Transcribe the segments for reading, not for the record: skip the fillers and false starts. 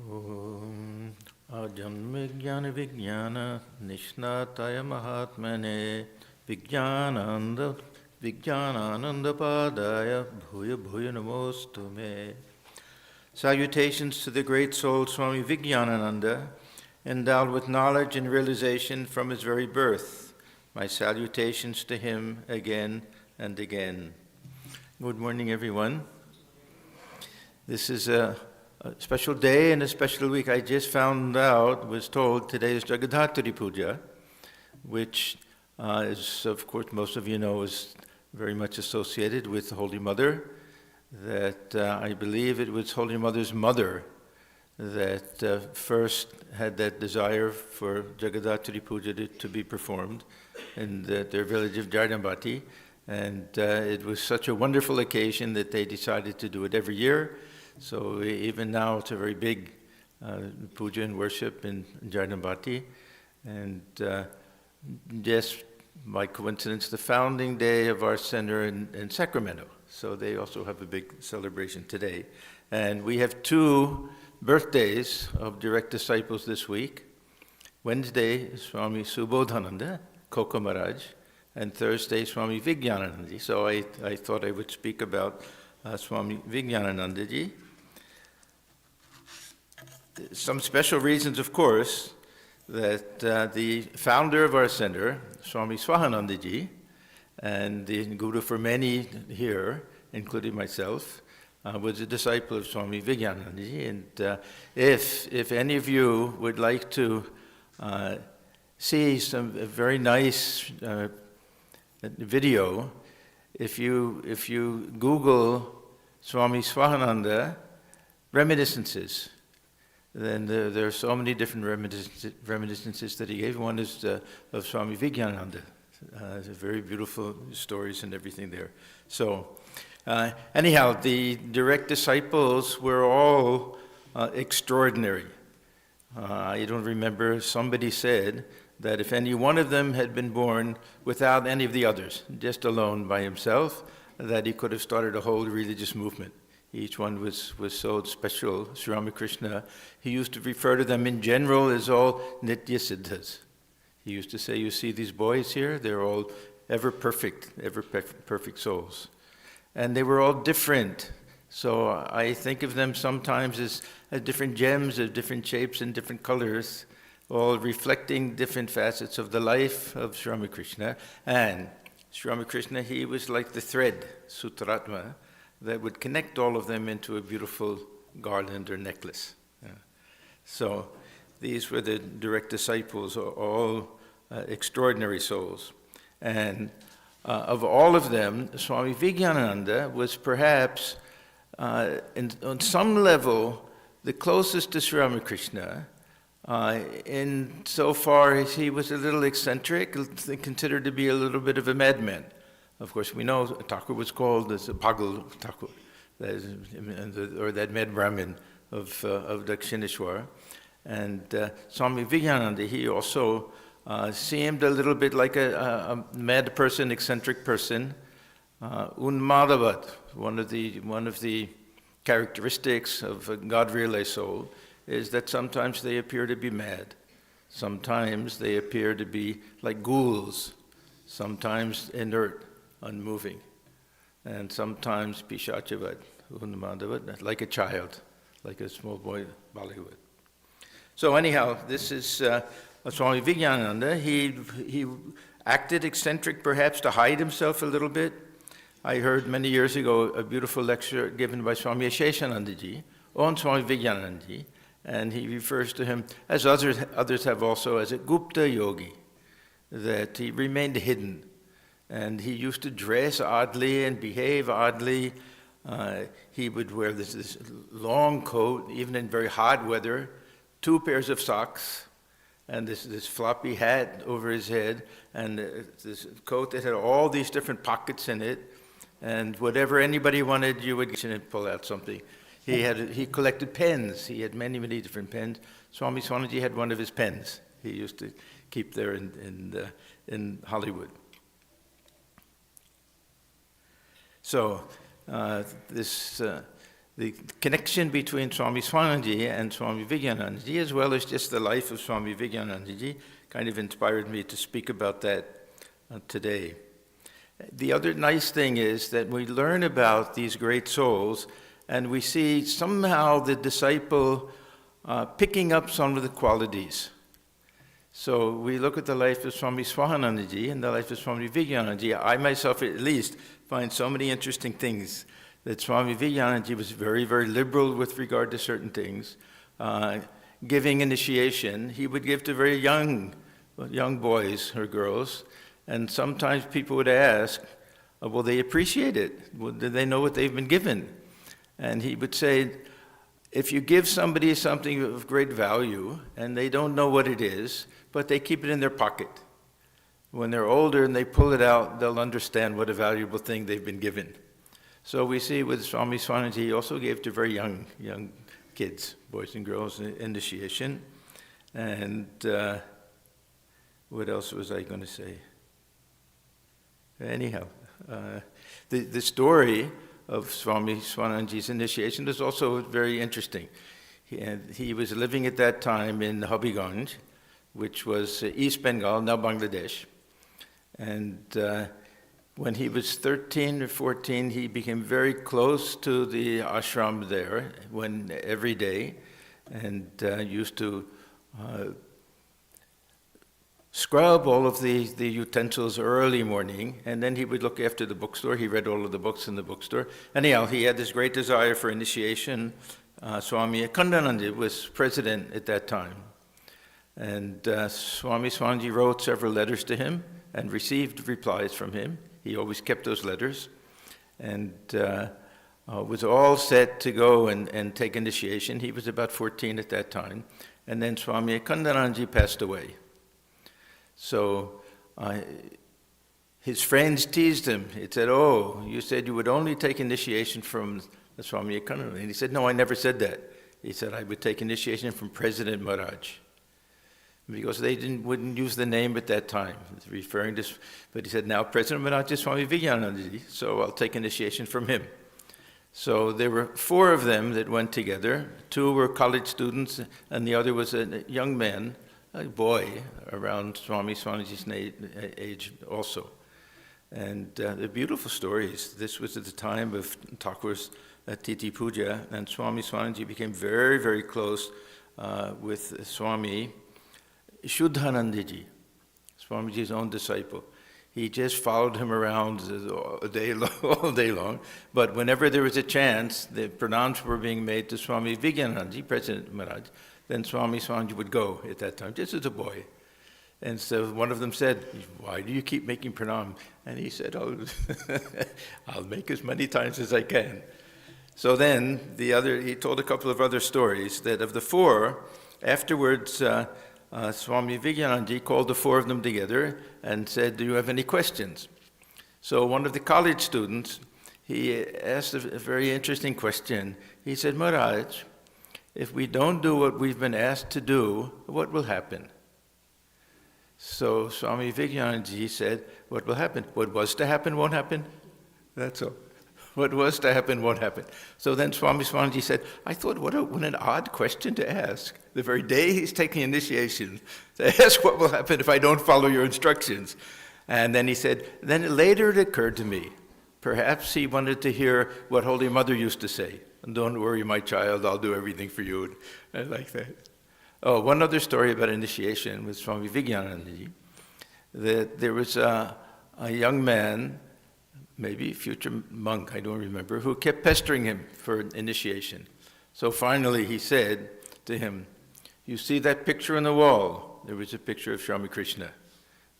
Om Ajanmya Vijnana Nishnataya Mahatmane Vijnanananda Padaya Bhuya Bhuya Namostume. Salutations to the great soul Swami Vijnanananda, endowed with knowledge and realization from his very birth. My salutations to him again and again. Good morning, everyone. This is a special day and a special week. I just was told today is Jagadhatri Puja, which is, of course, most of you know, is very much associated with the Holy Mother. That I believe it was Holy Mother's mother that first had that desire for Jagadhatri Puja to be performed in their village of Jardambati. And it was such a wonderful occasion that they decided to do it every year. So even now it's a very big puja and worship in Jardambati. And just by coincidence, the founding day of our center in Sacramento. So they also have a big celebration today. And we have two birthdays of direct disciples this week. Wednesday, Swami Subodhananda, Koko Maharaj, and Thursday, Swami Vijnanananda. So I thought I would speak about Swami Vijnanananda ji. Some special reasons, of course, that the founder of our center, Swami Swahananda ji, and the guru for many here, including myself, was a disciple of Swami Vijnananda ji. And if any of you would like to see some very nice video, if you Google Swami Swahananda reminiscences, then there are so many different reminiscences that he gave. One is of Swami Vijnanananda. Very beautiful stories and everything there. So anyhow, the direct disciples were all extraordinary. I don't remember, somebody said that if any one of them had been born without any of the others, just alone by himself, that he could have started a whole religious movement. Each one was so special. Sri Ramakrishna, he used to refer to them in general as all Nitya Siddhas. He used to say, you see these boys here? They're all ever perfect souls. And they were all different. So I think of them sometimes as different gems of different shapes and different colors, all reflecting different facets of the life of Sri Ramakrishna. And Sri Ramakrishna, he was like the thread, Sutratma, that would connect all of them into a beautiful garland or necklace. Yeah. So these were the direct disciples, all extraordinary souls. And of all of them, Swami Vijnanananda was perhaps, on some level, the closest to Sri Ramakrishna, in so far as he was a little eccentric, considered to be a little bit of a madman. Of course, we know Thakur was called as a Pagal Thakur, or that mad Brahmin of Dakshineshwar. And Swami Vijnananda, he also seemed a little bit like a mad person, eccentric person. Unmadavat, one of the characteristics of a God-realized soul, is that sometimes they appear to be mad. Sometimes they appear to be like ghouls. Sometimes inert, unmoving. And sometimes pishachavat, unmadavat, like a child, like a small boy, Bollywood. So anyhow, this is Swami Vijnanananda. He acted eccentric perhaps to hide himself a little bit. I heard many years ago a beautiful lecture given by Swami Sheshananda ji on Swami Vijnananda ji, and he refers to him, as others have also, as a Gupta yogi, that he remained hidden. And he used to dress oddly and behave oddly. He would wear this long coat, even in very hot weather, 2 pairs of socks, and this floppy hat over his head, and this coat that had all these different pockets in it. And whatever anybody wanted, you would pull out something. He collected pens. He had many, many different pens. Swami Swahananda had one of his pens. He used to keep there in Hollywood. So this the connection between Swami Swahananda and Swami Vijnanananda, as well as just the life of Swami Vijnanananda, kind of inspired me to speak about that today. The other nice thing is that we learn about these great souls, and we see somehow the disciple picking up some of the qualities. So we look at the life of Swami Swahananda and the life of Swami Vijnanananda. I myself, at least, find so many interesting things. That Swami Vijnanananda was very, very liberal with regard to certain things. Giving initiation, he would give to very young boys or girls, and sometimes people would ask, will they appreciate it? Do they know what they've been given? And he would say, if you give somebody something of great value, and they don't know what it is, but they keep it in their pocket, when they're older and they pull it out, they'll understand what a valuable thing they've been given. So we see with Swami Swahananda, he also gave to very young kids, boys and girls, initiation. And what else was I going to say? Anyhow, the story of Swami Swahananda's initiation is also very interesting. He was living at that time in Habiganj, which was East Bengal, now Bangladesh. And when he was 13 or 14, he became very close to the ashram there, every day, and used to scrub all of the utensils early morning, and then he would look after the bookstore. He read all of the books in the bookstore. Anyhow, he had this great desire for initiation. Swami Atmajnananda was president at that time. And Swami Swahananda wrote several letters to him and received replies from him. He always kept those letters, and was all set to go and take initiation. He was about 14 at that time. And then Swami Atmajnananda passed away. So his friends teased him. He said, "Oh, you said you would only take initiation from the Swami Atmajnananda." And he said, "No, I never said that." He said, "I would take initiation from President Maharaj." Because they wouldn't use the name at that time, referring to, but he said, now President Maharaj is Swami Vijnanananda, so I'll take initiation from him. So there were 4 of them that went together. 2 were college students, and the other was a young man, a boy, around Swami Swahananda's age also. And they're beautiful stories. This was at the time of Thakur's Titi Puja, and Swami Swahananda became very, very close with Swami Shuddhanandaji, Swamiji's own disciple. He just followed him around all day long. But whenever there was a chance, the pranams were being made to Swami Vijnanananda, President Maharaj, then Swami Swahananda would go at that time, just as a boy. And so one of them said, "Why do you keep making pranam?" And he said, I'll make as many times as I can. So then he told a couple of other stories that of the 4, afterwards, Swami Vijnanananda called the 4 of them together and said, "Do you have any questions?" So one of the college students, he asked a very interesting question. He said, "Maharaj, if we don't do what we've been asked to do, what will happen?" So Swami Vijnanananda said, "What will happen? What was to happen won't happen. That's all. What was to happen won't happen." So then Swami Swahananda said, "I thought, what an odd question to ask. The very day he's taking initiation, to ask what will happen if I don't follow your instructions." And then he said, then later it occurred to me, perhaps he wanted to hear what Holy Mother used to say. "Don't worry, my child, I'll do everything for you." I like that. Oh, one other story about initiation with Swami Vijnanananda, that there was a young man, maybe a future monk, I don't remember, who kept pestering him for initiation. So finally he said to him, "You see that picture on the wall?" There was a picture of Sri Ramakrishna.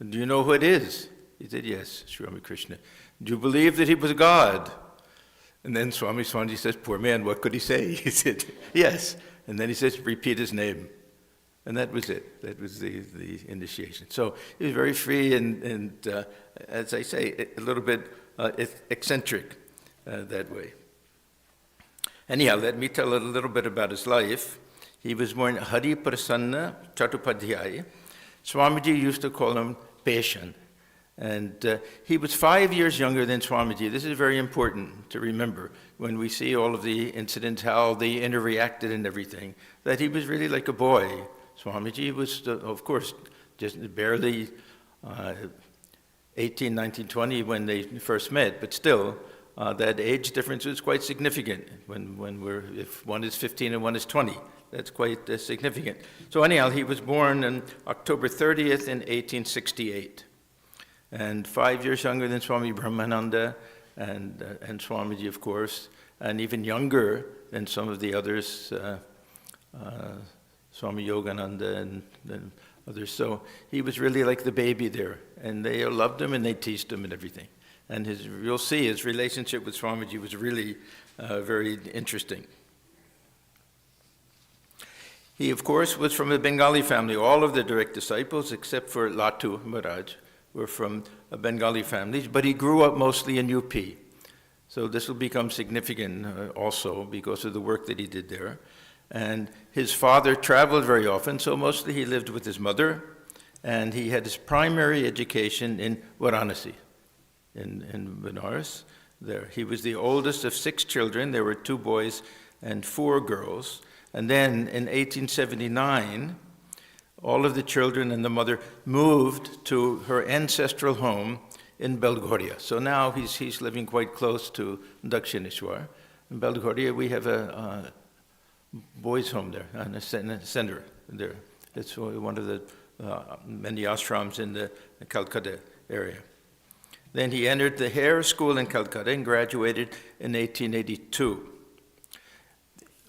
"Do you know who it is?" He said, "Yes, Sri Ramakrishna." "Do you believe that he was God?" And then Swami Swahananda says, "Poor man, what could he say?" He said, "Yes." And then he says, "Repeat his name." And that was it. That was the initiation. So he was very free and as I say, a little bit eccentric that way. Anyhow, let me tell a little bit about his life. He was born Hari Prasanna Chattopadhyay. Swamiji used to call him Peshan. And he was 5 years younger than Swamiji. This is very important to remember when we see all of the incidents, how they interreacted and everything, that he was really like a boy. Swamiji was, of course, just barely 18, 19, 20 when they first met, but still, that age difference is quite significant if one is 15 and one is 20. That's quite significant. So anyhow, he was born on October 30th in 1868. And 5 years younger than Swami Brahmananda and Swamiji, of course, and even younger than some of the others, Swami Yogananda and others. So he was really like the baby there, and they loved him and they teased him and everything. And you'll see his relationship with Swamiji was really very interesting. He, of course, was from a Bengali family. All of the direct disciples, except for Latu Maharaj, were from Bengali families, but he grew up mostly in UP. So this will become significant also because of the work that he did there. And his father traveled very often, so mostly he lived with his mother, and he had his primary education in Varanasi, in Benares. There. He was the oldest of 6 children. There were 2 boys and 4 girls. And then in 1879, all of the children and the mother moved to her ancestral home in Belgorya. So now he's living quite close to Dakshineshwar. In Belgorya, we have a boys' home there, and a center there. It's one of the many ashrams in the Calcutta area. Then he entered the Hare School in Calcutta and graduated in 1882.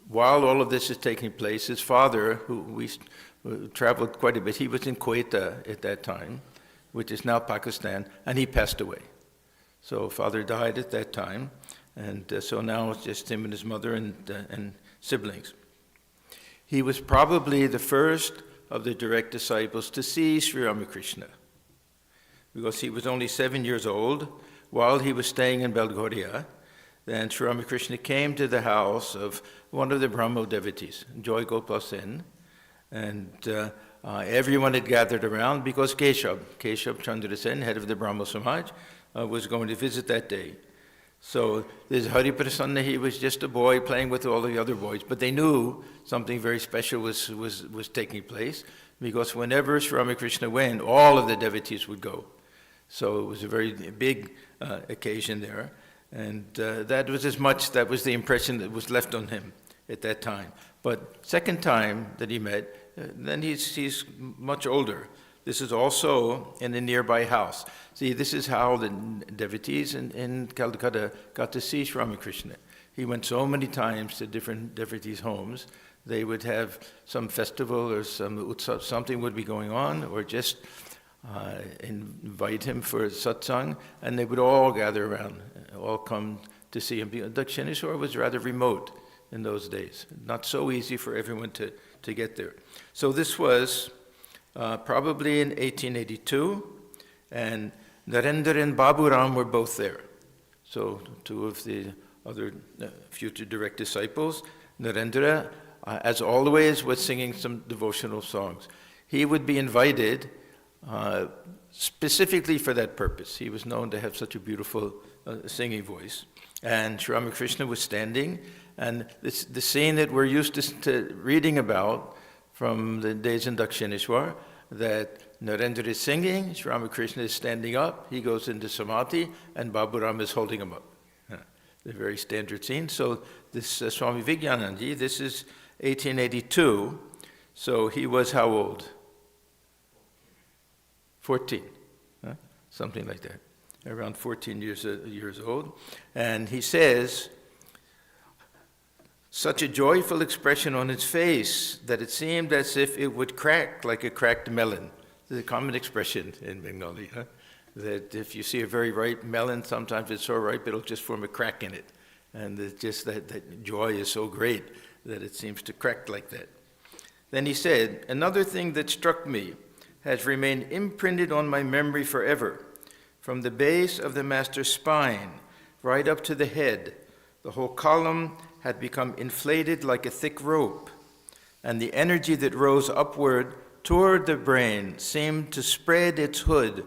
While all of this is taking place, his father, who we traveled quite a bit, he was in Quetta at that time, which is now Pakistan, and he passed away. So father died at that time, and so now it's just him and his mother and siblings. He was probably the first of the direct disciples to see Sri Ramakrishna, because he was only 7 years old while he was staying in Belgorya. Then Sri Ramakrishna came to the house of one of the Brahmo devotees, Joy Gopal Sen, and everyone had gathered around because Keshab Chandra Sen, head of the Brahmo Samaj, was going to visit that day. So this Hari Prasanna, he was just a boy playing with all the other boys, but they knew something very special was taking place, because whenever Sri Ramakrishna went, all of the devotees would go. So it was a very big occasion there, and that was the impression that was left on him at that time. But second time that he met, then he's much older. This is also in a nearby house. See, this is how the devotees in Calcutta got to see Sri Ramakrishna. He went so many times to different devotees' homes. They would have some festival or something would be going on, or just invite him for satsang, and they would all gather around, all come to see him. Dakshineshwar was rather remote in those days, not so easy for everyone to get there. So this was probably in 1882, and Narendra and Babu Ram were both there. So 2 of the other future direct disciples. Narendra, as always, was singing some devotional songs. He would be invited specifically for that purpose. He was known to have such a beautiful singing voice. And Sri Ramakrishna was standing, and the scene that we're used to reading about from the days in Dakshineshwar, that Narendra is singing, Sri Ramakrishna is standing up, he goes into samadhi, and Babu Ram is holding him up. The very standard scene. So this Swami Vijnanananda, this is 1882, so he was how old? 14, something like that, around 14 years old. And he says, such a joyful expression on his face that it seemed as if it would crack like a cracked melon. This is a common expression in Bengali, that if you see a very ripe melon, sometimes it's so ripe it'll just form a crack in it. And it's just that joy is so great that it seems to crack like that. Then he said, another thing that struck me has remained imprinted on my memory forever. From the base of the master's spine right up to the head, the whole column had become inflated like a thick rope, and the energy that rose upward toward the brain seemed to spread its hood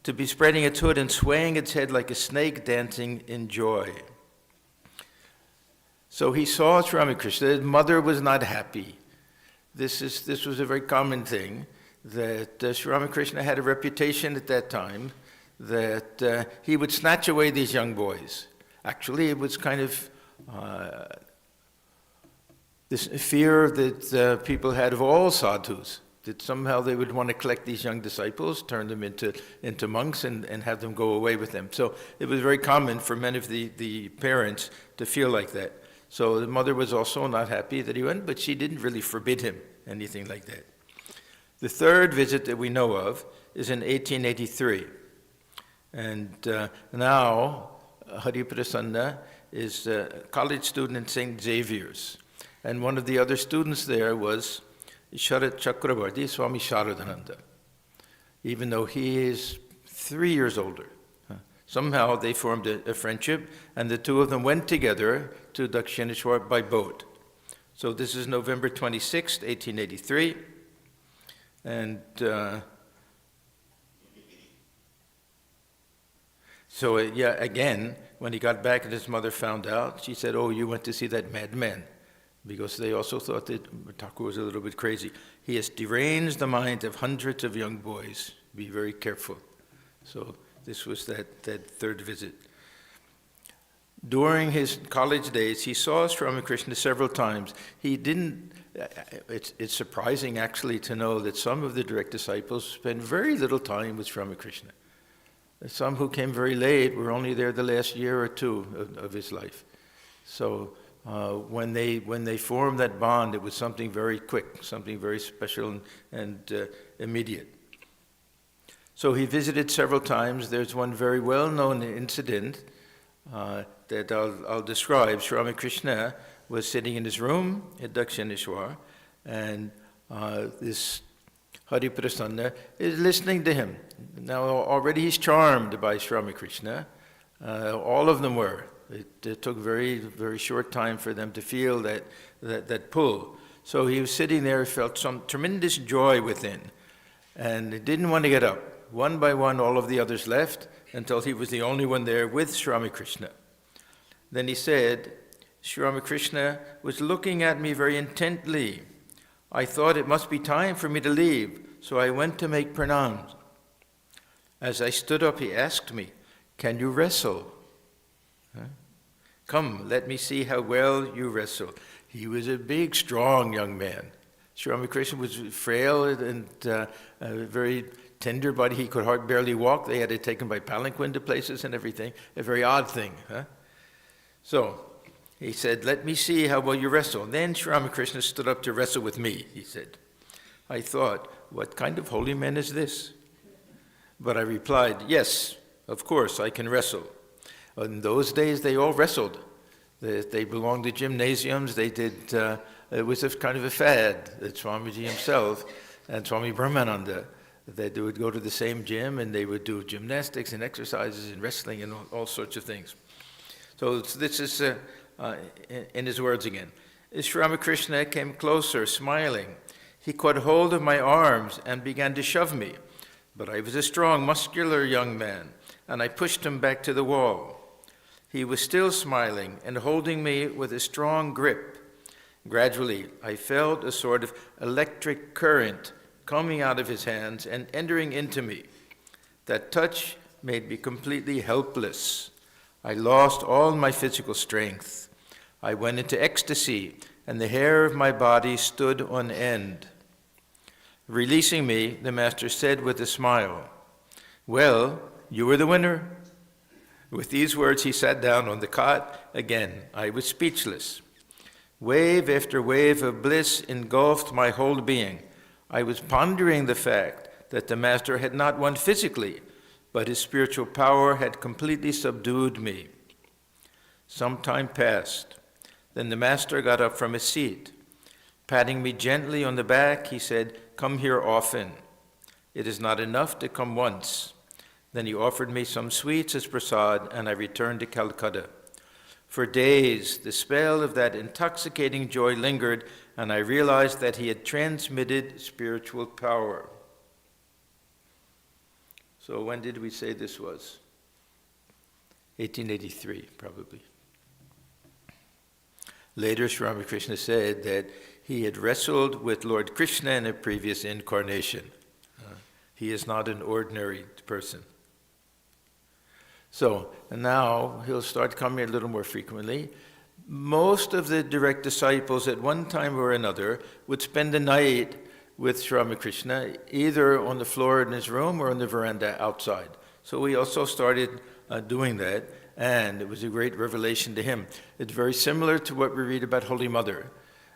to be spreading its hood and swaying its head like a snake dancing in joy. So he saw Sri Ramakrishna. His mother was not happy. This was a very common thing, that Sri Ramakrishna had a reputation at that time that he would snatch away these young boys. Actually, it was kind of this fear that people had of all sadhus, that somehow they would want to collect these young disciples, turn them into monks, and have them go away with them. So it was very common for many of the parents to feel like that. So the mother was also not happy that he went, but she didn't really forbid him anything like that. The third visit that we know of is in 1883. And now Hari Prasanna is a college student in St. Xavier's. And one of the other students there was Sharat Chakravarti, Swami Swahananda, even though he is 3 years older. Somehow they formed a friendship, and the two of them went together to Dakshineshwar by boat. So this is November 26th, 1883. And again, when he got back and his mother found out, she said, "Oh, you went to see that madman," because they also thought that Thakur was a little bit crazy. He has deranged the mind of hundreds of young boys. Be very careful. So this was that third visit. During his college days, he saw Sri Ramakrishna several times. He didn't, it's surprising actually to know that some of the direct disciples spent very little time with Sri Ramakrishna. Some who came very late were only there the last year or two of his life. So when they formed that bond, it was something very quick, something very special and immediate. So he visited several times. There's one very well-known incident that I'll describe. Sri Ramakrishna was sitting in his room at Dakshineshwar, and this Hari Prasanna is listening to him. Now already he's charmed by Sri Ramakrishna. All of them were. It took very, very short time for them to feel that pull. So he was sitting there, felt some tremendous joy within, and he didn't want to get up. One by one, all of the others left until he was the only one there with Sri Ramakrishna. Then he said, Sri Ramakrishna was looking at me very intently. I thought it must be time for me to leave, so I went to make pranams. As I stood up, he asked me, "Can you wrestle?" Come, let me see how well you wrestle. He was a big, strong young man. Sri Ramakrishna was frail and very tender body. He could barely walk. They had to take him by palanquin to places and everything. A very odd thing. So he said, "Let me see how well you wrestle." Then Sri Ramakrishna stood up to wrestle with me, he said. I thought, what kind of holy man is this? But I replied, "Yes, of course, I can wrestle." In those days, they all wrestled. They belonged to gymnasiums. They did, it was a kind of a fad that Swamiji himself and Swami Brahmananda, they would go to the same gym and they would do gymnastics and exercises and wrestling and all sorts of things. So this is in his words again. Sri Ramakrishna came closer, smiling. He caught hold of my arms and began to shove me. But I was a strong, muscular young man, and I pushed him back to the wall. He was still smiling and holding me with a strong grip. Gradually, I felt a sort of electric current coming out of his hands and entering into me. That touch made me completely helpless. I lost all my physical strength. I went into ecstasy, and the hair of my body stood on end. Releasing me, the master said with a smile, "Well, you were the winner." With these words, he sat down on the cot. Again, I was speechless. Wave after wave of bliss engulfed my whole being. I was pondering the fact that the master had not won physically, but his spiritual power had completely subdued me. Some time passed. Then the master got up from his seat. Patting me gently on the back, he said, "Come here often. It is not enough to come once." Then he offered me some sweets as prasad, and I returned to Calcutta. For days, the spell of that intoxicating joy lingered, and I realized that he had transmitted spiritual power. So when did we say this was? 1883, probably. Later, Sri Ramakrishna said that he had wrestled with Lord Krishna in a previous incarnation. He is not an ordinary person. So, and now he'll start coming a little more frequently. Most of the direct disciples at one time or another would spend the night with Sri Ramakrishna, either on the floor in his room or on the veranda outside. So we also started doing that, and it was a great revelation to him. It's very similar to what we read about Holy Mother,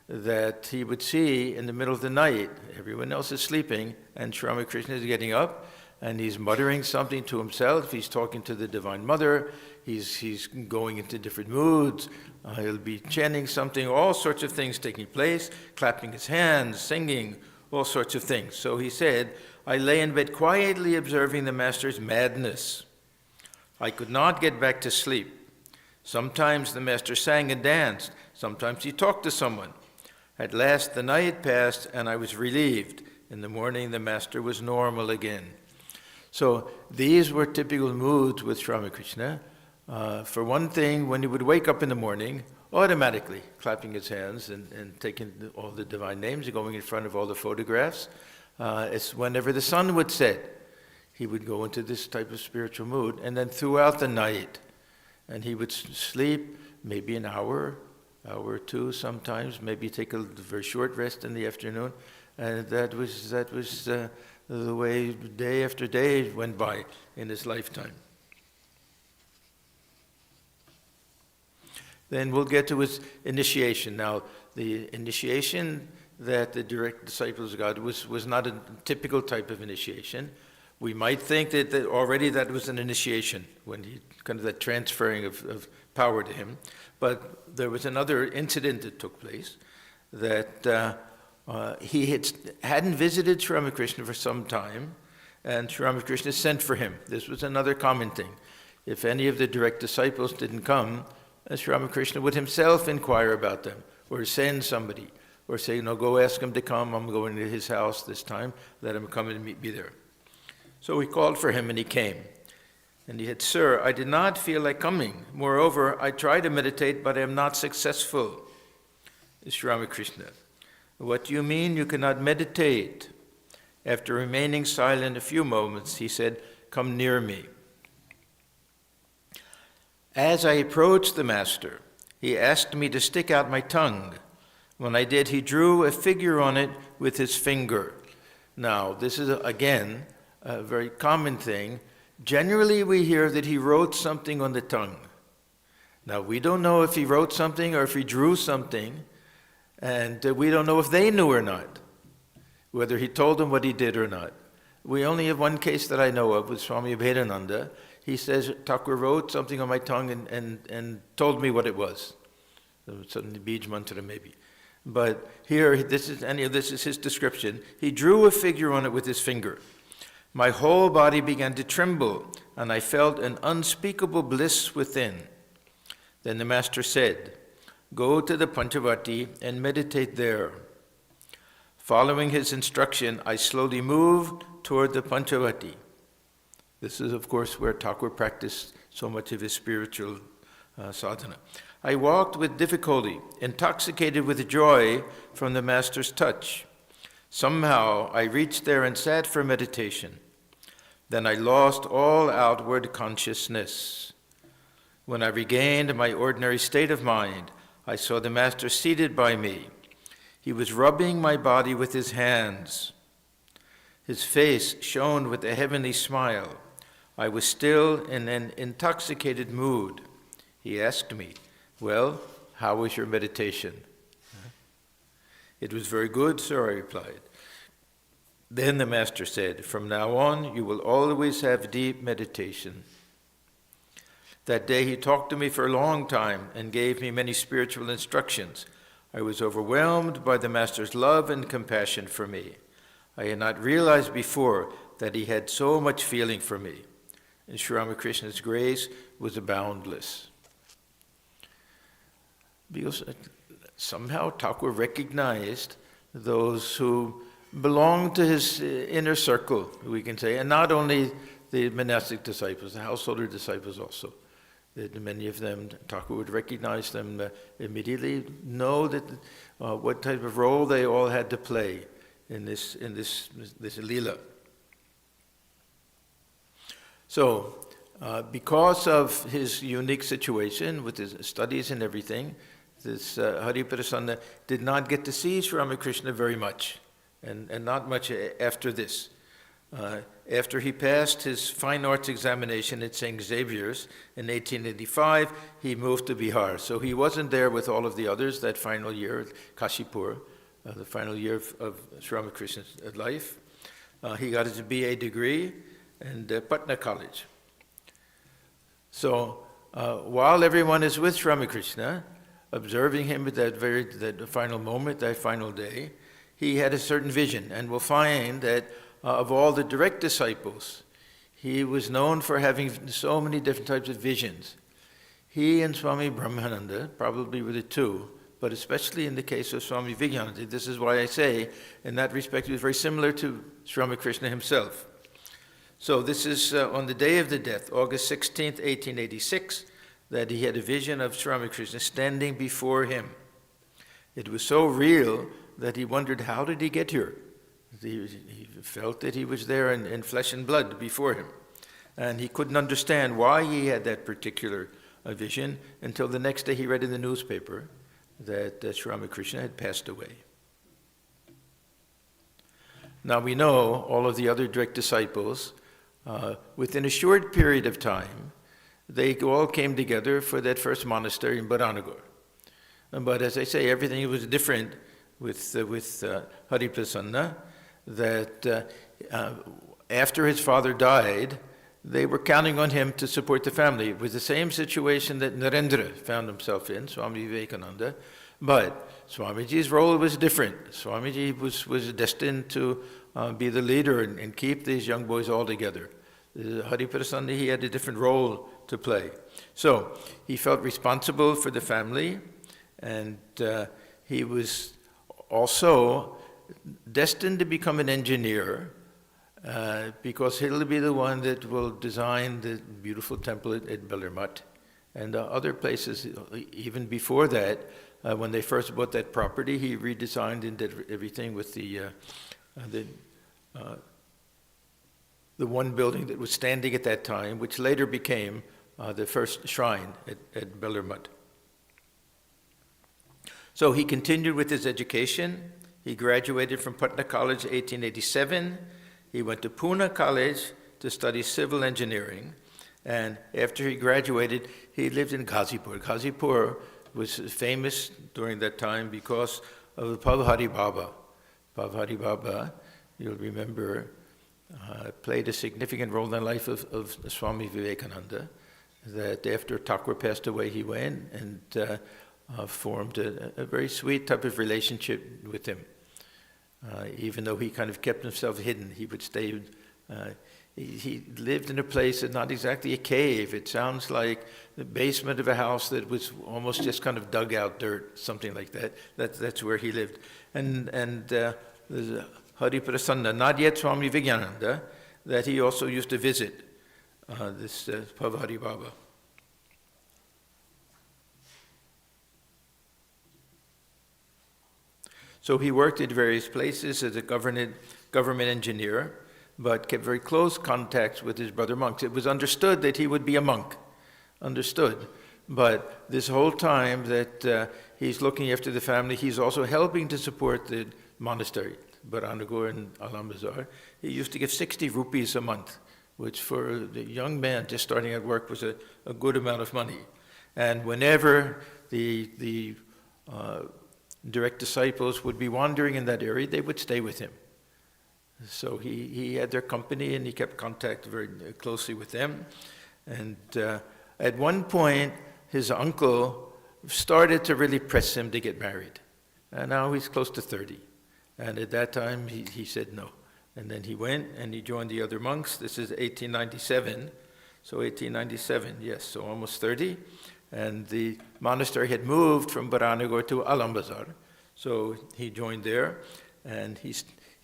that he would see in the middle of the night, everyone else is sleeping, and Sri Ramakrishna is getting up, and he's muttering something to himself. He's talking to the Divine Mother. He's going into different moods. He'll be chanting something, all sorts of things taking place, clapping his hands, singing, all sorts of things. So he said, I lay in bed quietly observing the Master's madness. I could not get back to sleep. Sometimes the Master sang and danced. Sometimes he talked to someone. At last the night passed and I was relieved. In the morning the Master was normal again. So these were typical moods with Sri Ramakrishna. For one thing, when he would wake up in the morning, automatically clapping his hands and taking all the divine names and going in front of all the photographs, it's whenever the sun would set, he would go into this type of spiritual mood. And then throughout the night, and he would sleep maybe an hour or two sometimes, maybe take a very short rest in the afternoon. And that was the way day after day went by in his lifetime. Then we'll get to his initiation. Now, the initiation that the direct disciples got was not a typical type of initiation. We might think that already that was an initiation, when he kind of that transferring of power to him. But there was another incident that took place, that he hadn't visited Sri Ramakrishna for some time, and Sri Ramakrishna sent for him. This was another common thing. If any of the direct disciples didn't come, Sri Ramakrishna would himself inquire about them, or send somebody, or say, go ask him to come, I'm going to his house this time, let him come and meet me there. So he called for him and he came. And he said, Sir, I did not feel like coming. Moreover, I try to meditate, but I am not successful. Sri Ramakrishna, what do you mean you cannot meditate? After remaining silent a few moments, he said, come near me. As I approached the Master, he asked me to stick out my tongue. When I did, he drew a figure on it with his finger. Now, this is, again, a very common thing. Generally, we hear that he wrote something on the tongue. Now, we don't know if he wrote something or if he drew something, and we don't know if they knew or not, whether he told them what he did or not. We only have one case that I know of with Swami Vijnanananda. He says, Thakur wrote something on my tongue and told me what it was. Suddenly, Bij Mantra maybe. But here, this is his description. He drew a figure on it with his finger. My whole body began to tremble, and I felt an unspeakable bliss within. Then the Master said, go to the Panchavati and meditate there. Following his instruction, I slowly moved toward the Panchavati. This is, of course, where Thakur practiced so much of his spiritual sadhana. I walked with difficulty, intoxicated with joy from the Master's touch. Somehow I reached there and sat for meditation. Then I lost all outward consciousness. When I regained my ordinary state of mind, I saw the Master seated by me. He was rubbing my body with his hands. His face shone with a heavenly smile. I was still in an intoxicated mood. He asked me, well, how was your meditation? It was very good, sir, I replied. Then the Master said, from now on, you will always have deep meditation. That day he talked to me for a long time and gave me many spiritual instructions. I was overwhelmed by the Master's love and compassion for me. I had not realized before that he had so much feeling for me. And Sri Ramakrishna's grace was boundless. Because somehow Thakur recognized those who belonged to his inner circle, we can say, and not only the monastic disciples, the householder disciples also. That many of them, Thakur would recognize them immediately, know that what type of role they all had to play in this lila. So, because of his unique situation with his studies and everything, this Hari Prasanna did not get to see Sri Ramakrishna very much, and not much after this. After he passed his fine arts examination at St. Xavier's in 1885, he moved to Bihar. So he wasn't there with all of the others that final year at Kashipur, the final year of Sri Ramakrishna's life. He got his BA degree in Patna College. So while everyone is with Sri Ramakrishna, observing him at that final moment, that final day, he had a certain vision, and we'll find that of all the direct disciples, he was known for having so many different types of visions. He and Swami Brahmananda probably were the two, but especially in the case of Swami Vijnanananda, this is why I say, in that respect, he was very similar to Sri Ramakrishna himself. So this is on the day of the death, August 16th, 1886, that he had a vision of Sri Ramakrishna standing before him. It was so real that he wondered, how did he get here? He felt that he was there in flesh and blood before him. And he couldn't understand why he had that particular vision until the next day he read in the newspaper that Sri Ramakrishna had passed away. Now we know all of the other direct disciples, within a short period of time, they all came together for that first monastery in Baranagar. But as I say, everything was different with Hari Prasanna, that after his father died, they were counting on him to support the family. It was the same situation that Narendra found himself in, Swami Vivekananda, but Swamiji's role was different. Swamiji was destined to be the leader and keep these young boys all together. Hari Prasanna, he had a different role to play. So he felt responsible for the family, and he was also destined to become an engineer, because he'll be the one that will design the beautiful temple at Belur Math and other places. Even before that, when they first bought that property, he redesigned and did everything with the one building that was standing at that time, which later became the first shrine at Belur Math. So he continued with his education. He graduated from Patna College in 1887. He went to Pune College to study civil engineering. And after he graduated, he lived in Ghazipur. Ghazipur was famous during that time because of Bhavhari Baba. Bhavhari Baba, you'll remember, played a significant role in the life of Swami Vivekananda. That after Thakur passed away, he went and formed a very sweet type of relationship with him. Even though he kind of kept himself hidden, he would stay. He lived in a place that's not exactly a cave. It sounds like the basement of a house that was almost just kind of dug out dirt, something like that. That's where he lived. And there's Hari Prasanna, not yet Swami Vijnanananda, that he also used to visit this Bhavhari Baba. So he worked at various places as a government engineer, but kept very close contacts with his brother monks. It was understood that he would be a monk, understood. But this whole time that he's looking after the family, he's also helping to support the monastery, Baranagar and Alam Bazar. He used to give 60 rupees a month, which for a young man just starting at work was a good amount of money. And whenever the direct disciples would be wandering in that area, they would stay with him. So he had their company, and he kept contact very closely with them. And at one point, his uncle started to really press him to get married. And now he's close to 30. And at that time, he said no. And then he went and he joined the other monks. This is 1897. So 1897, yes, so almost 30. And the monastery had moved from Baranagar to Alam Bazar. So he joined there, and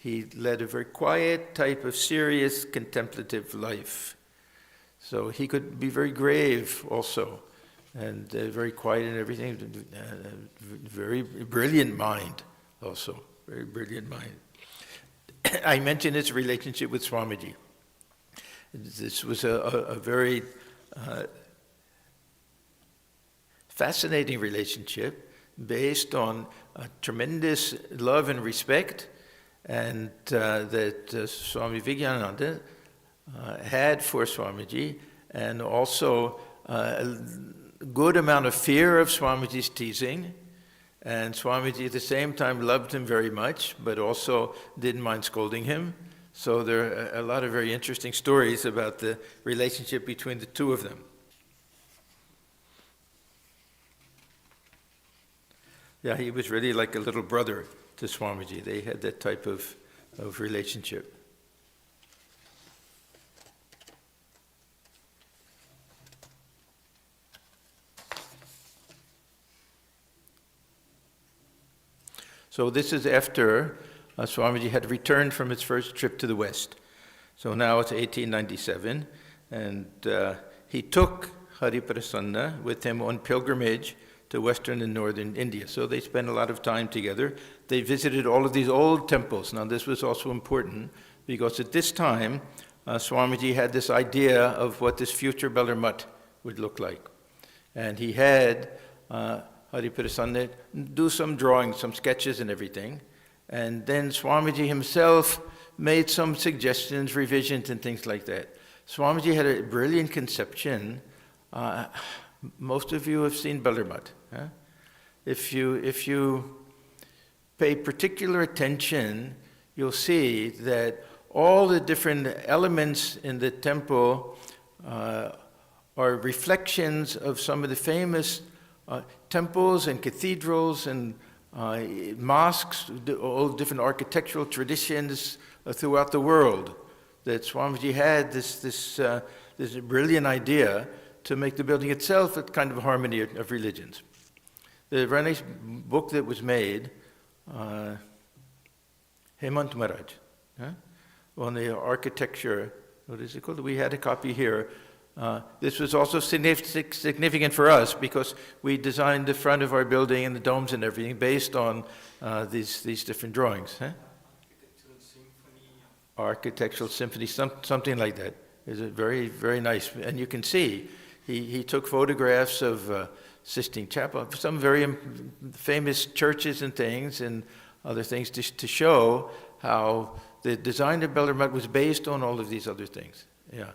he led a very quiet type of serious contemplative life. So he could be very grave also, and very quiet and everything. Very brilliant mind also, very brilliant mind. I mentioned his relationship with Swamiji. This was a very fascinating relationship based on tremendous love and respect, and that Swami Vijnanananda had for Swamiji, and also a good amount of fear of Swamiji's teasing. And Swamiji at the same time loved him very much, but also didn't mind scolding him. So there are a lot of very interesting stories about the relationship between the two of them. Yeah, he was really like a little brother to Swamiji. They had that type of relationship. So this is after Swamiji had returned from his first trip to the West. So now it's 1897, and he took Hariprasanna with him on pilgrimage to western and northern India. So they spent a lot of time together. They visited all of these old temples. Now this was also important because at this time, Swamiji had this idea of what this future Belur Math would look like. And he had Hariprasanna do some drawings, some sketches and everything. And then Swamiji himself made some suggestions, revisions and things like that. Swamiji had a brilliant conception. Most of you have seen Belur Math. Huh? If you pay particular attention, you'll see that all the different elements in the temple are reflections of some of the famous temples and cathedrals and mosques, all different architectural traditions throughout the world. That Swamiji had this brilliant idea to make the building itself a kind of harmony of religions. The very nice book that was made, Hemant Maharaj, on the architecture, what is it called? We had a copy here. This was also significant for us because we designed the front of our building and the domes and everything based on these different drawings. Architectural symphony, something like that. It's very, very nice. And you can see, he took photographs of Sistine Chapel, some very famous churches and things and other things to show how the design of Belur Math was based on all of these other things. Yeah.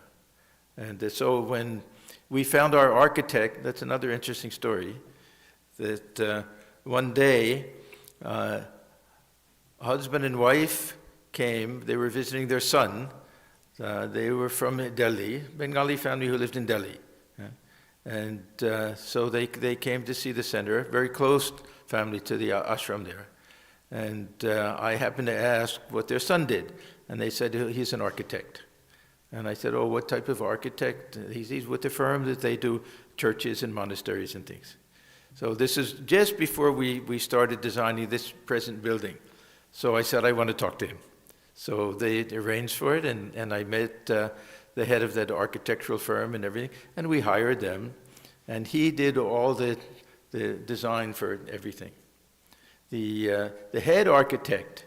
And so when we found our architect, that's another interesting story, that one day, husband and wife came, they were visiting their son. They were from Delhi, Bengali family who lived in Delhi. And so they came to see the center, very close family to the ashram there. And I happened to ask what their son did. And they said, he's an architect. And I said, oh, what type of architect? He's with the firm that they do churches and monasteries and things. So this is just before we started designing this present building. So I said, I want to talk to him. So they arranged for it, and I met the head of that architectural firm and everything, and we hired them. And he did all the design for everything. The head architect,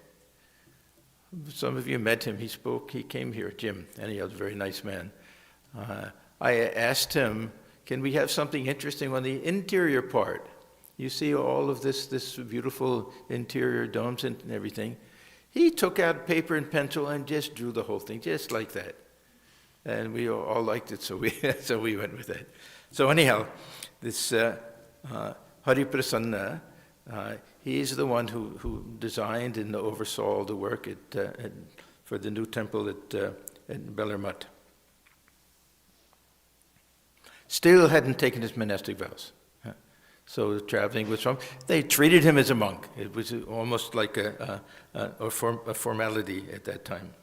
some of you met him, he came here, Jim, and he was a very nice man. I asked him, can we have something interesting on the interior part? You see all of this beautiful interior domes and everything. He took out paper and pencil and just drew the whole thing, just like that. And we all liked it, so we went with that. So anyhow, this Hariprasanna, he's the one who designed and oversaw all the work for the new temple at Belur Math. Still hadn't taken his monastic vows. So traveling with Swami, they treated him as a monk. It was almost like a formality at that time.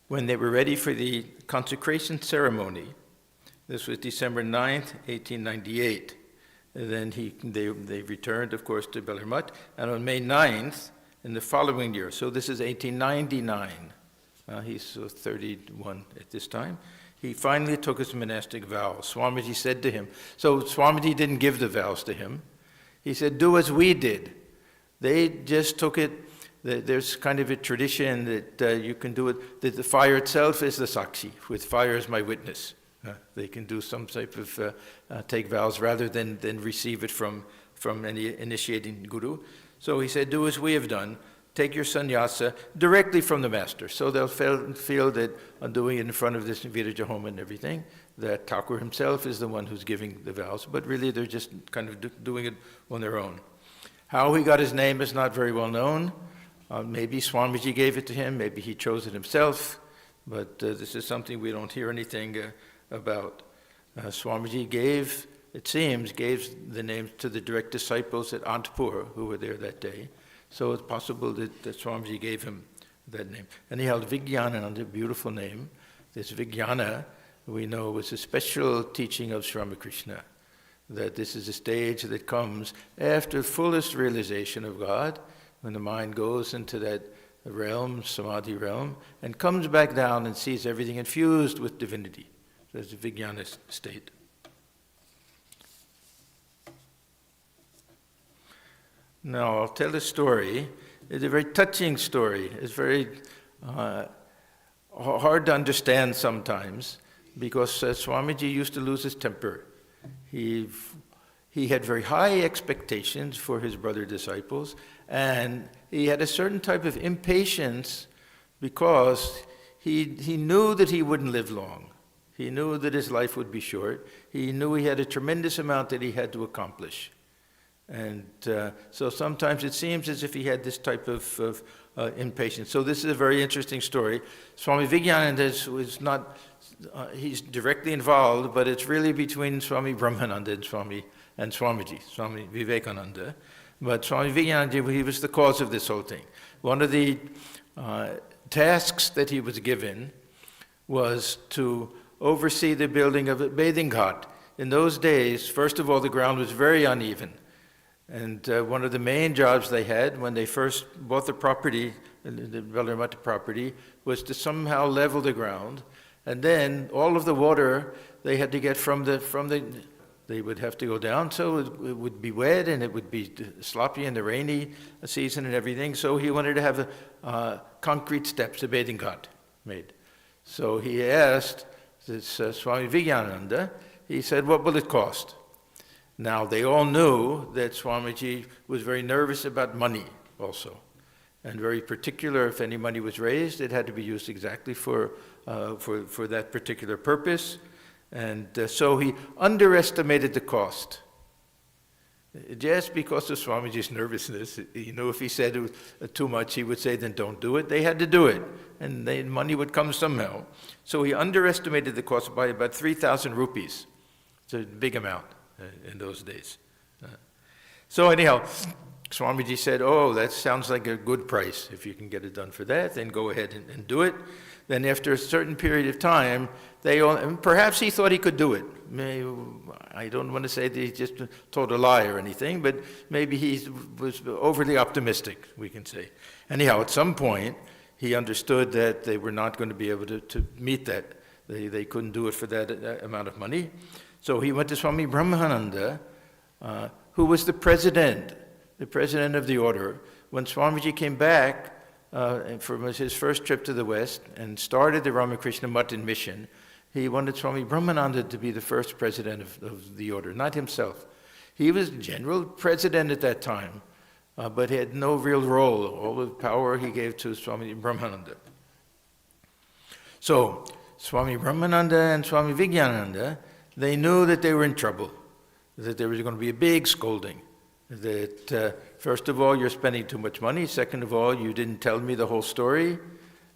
When they were ready for the consecration ceremony, this was December 9th, 1898, And then they returned, of course, to Belur Math. And on May 9th, in the following year, so this is 1899, he's 31 at this time, he finally took his monastic vows. Swamiji said to him, so Swamiji didn't give the vows to him. He said, do as we did. They just took it. There's kind of a tradition that you can do it, that the fire itself is the sakshi, with fire as my witness. They can do some type of take vows rather than receive it from any initiating guru. So he said, do as we have done. Take your sannyasa directly from the master. So they'll feel that on doing it in front of this Viraja home and everything, that Thakur himself is the one who's giving the vows, but really they're just kind of doing it on their own. How he got his name is not very well known. Maybe Swamiji gave it to him, maybe he chose it himself, but this is something we don't hear anything about. Swamiji gave the name to the direct disciples at Antpur who were there that day. So it's possible that Swamiji gave him that name. And he held Vijnanananda, a beautiful name. This Vijnana, we know, was a special teaching of Sri Ramakrishna, that this is a stage that comes after fullest realization of God, when the mind goes into that realm, samadhi realm, and comes back down and sees everything infused with divinity. So it's a Vijnana state. Now, I'll tell a story. It's a very touching story. It's very hard to understand sometimes, because Swamiji used to lose his temper. He had very high expectations for his brother disciples, and he had a certain type of impatience because he knew that he wouldn't live long. He knew that his life would be short. He knew he had a tremendous amount that he had to accomplish. And so sometimes it seems as if he had this type of impatience. So this is a very interesting story. Swami Vijnanananda was not, he's directly involved, but it's really between Swami Brahmananda and Swamiji, Swami Vivekananda. But Swami Vijnananda, he was the cause of this whole thing. One of the tasks that he was given was to oversee the building of a bathing ghat. In those days, first of all, the ground was very uneven. And one of the main jobs they had when they first bought the property, the Belur Math property, was to somehow level the ground. And then all of the water they had to get from the they would have to go down, so it would be wet and it would be sloppy in the rainy season and everything. So he wanted to have concrete steps, a bathing ghat made. So he asked this Swami Vijnanananda, he said, what will it cost? Now, they all knew that Swamiji was very nervous about money also, and very particular. If any money was raised, it had to be used exactly for that particular purpose. And so he underestimated the cost. Just because of Swamiji's nervousness, you know, if he said it was too much, he would say, then don't do it. They had to do it, and money would come somehow. So he underestimated the cost by about 3,000 rupees. It's a big amount in those days. So anyhow, Swamiji said, oh, that sounds like a good price. If you can get it done for that, then go ahead and do it. Then after a certain period of time, perhaps he thought he could do it. I don't want to say that he just told a lie or anything, but maybe he was overly optimistic, we can say. Anyhow, at some point, he understood that they were not going to be able to meet that. They couldn't do it for that amount of money. So he went to Swami Brahmananda, who was the president of the order. When Swamiji came back from his first trip to the West and started the Ramakrishna Math in mission, he wanted Swami Brahmananda to be the first president of the order, not himself. He was general president at that time, but he had no real role. All the power he gave to Swami Brahmananda. So Swami Brahmananda and Swami Vijnanananda, they knew that they were in trouble, that there was going to be a big scolding, that first of all, you're spending too much money. Second of all, you didn't tell me the whole story.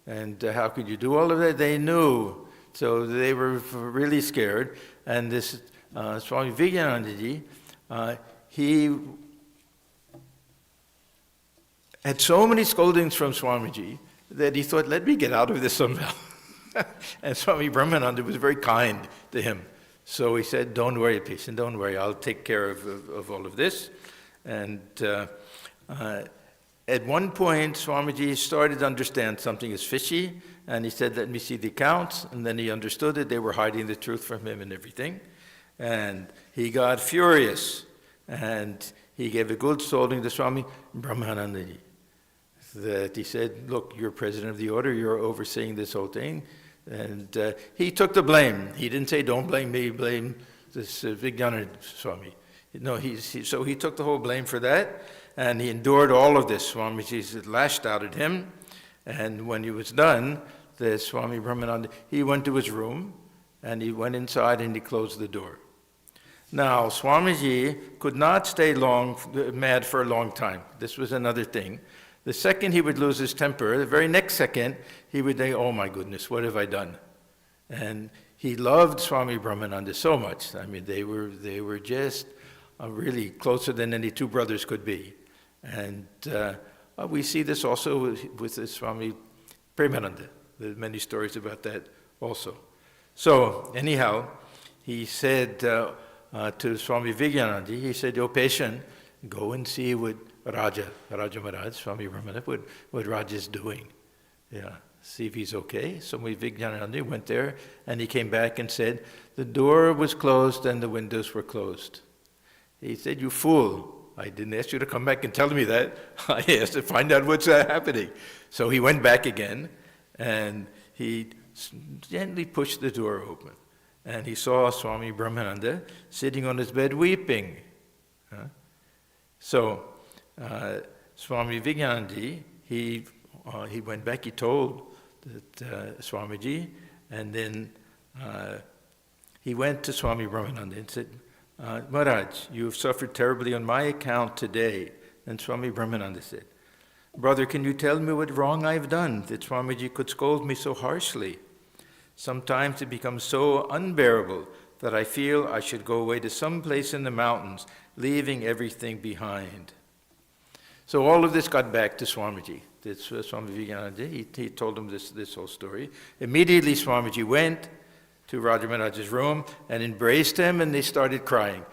And how could you do all of that? They knew. So they were really scared. And this Swami Vijnanandaji, he had so many scoldings from Swamiji that he thought, let me get out of this somehow. And Swami Brahmananda was very kind to him. So he said, don't worry, patient, don't worry, I'll take care of all of this. And at one point, Swamiji started to understand something is fishy, and he said, let me see the accounts, and then he understood it. They were hiding the truth from him and everything. And he got furious, and he gave a good scolding to Swami Brahmananda. That he said, look, you're president of the order, you're overseeing this whole thing. And he took the blame. He didn't say, don't blame me, blame this Vijnanananda Swami. No, so he took the whole blame for that, and he endured all of this. Swamiji lashed out at him, and when he was done, the Swami Brahmananda, he went to his room, and he went inside and he closed the door. Now, Swamiji could not stay mad for a long time. This was another thing. The second he would lose his temper, the very next second, he would say, oh my goodness, what have I done? And he loved Swami Brahmananda so much. I mean, they were just really closer than any two brothers could be. And we see this also with the Swami Premananda. There are many stories about that also. So anyhow, he said to Swami Vijnanananda, he said, "Yo, patient, go and see what Raja Maharaj, Swami Brahmananda, what Raja is doing. Yeah, see if he's okay." So Swami Vijnanananda went there, and he came back and said, the door was closed and the windows were closed. He said, "You fool. I didn't ask you to come back and tell me that. I asked to find out what's happening." So he went back again, and he gently pushed the door open. And he saw Swami Brahmananda sitting on his bed weeping. So Swami Vijnanananda, he went back, he told that, Swamiji, and then he went to Swami Brahmananda and said, "Maharaj, you have suffered terribly on my account today." And Swami Brahmananda said, "Brother, can you tell me what wrong I've done that Swamiji could scold me so harshly? Sometimes it becomes so unbearable that I feel I should go away to some place in the mountains, leaving everything behind." So all of this got back to Swamiji. This Swami Vivekananda, he told him this whole story. Immediately Swamiji went to Raja Maharaj's room and embraced him, and they started crying.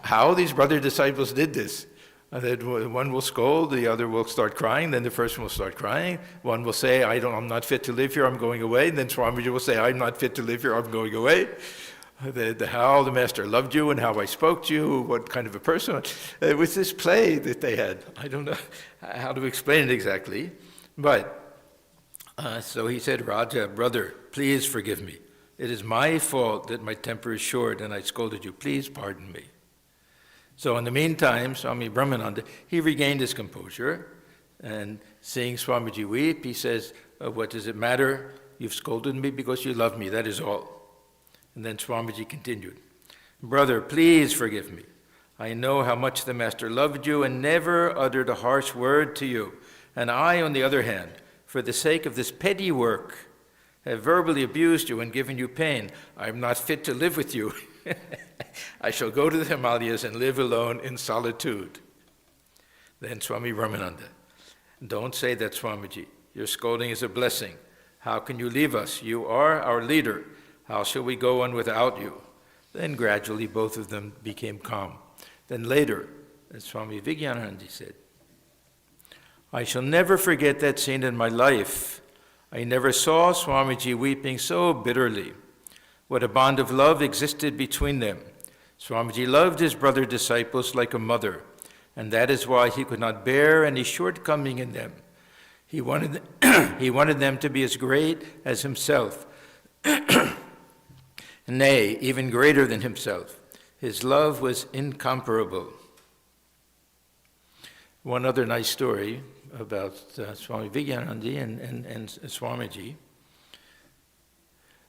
How these brother disciples did this? That one will scold, the other will start crying, then the first one will start crying. One will say, I'm not fit to live here, I'm going away. And then Swamiji will say, "I'm not fit to live here, I'm going away." How the master loved you and how I spoke to you, what kind of a person. It was this play that they had. I don't know how to explain it exactly. But, so he said, "Raja, brother, please forgive me. It is my fault that my temper is short and I scolded you. Please pardon me." So in the meantime, Swami Brahmananda, he regained his composure, and seeing Swamiji weep, he says, "What does it matter? You've scolded me because you love me, that is all." And then Swamiji continued, "Brother, please forgive me. I know how much the Master loved you and never uttered a harsh word to you. And I, on the other hand, for the sake of this petty work, have verbally abused you and given you pain. I am not fit to live with you. I shall go to the Himalayas and live alone in solitude." Then Swami Ramananda, "Don't say that, Swamiji. Your scolding is a blessing. How can you leave us? You are our leader. How shall we go on without you?" Then gradually both of them became calm. Then later, as Swami Vijnanananda said, "I shall never forget that scene in my life. I never saw Swamiji weeping so bitterly. What a bond of love existed between them. Swamiji loved his brother disciples like a mother, and that is why he could not bear any shortcoming in them. He wanted them to be as great as himself, nay, even greater than himself. His love was incomparable." One other nice story about Swami Vijnanananda and Swamiji.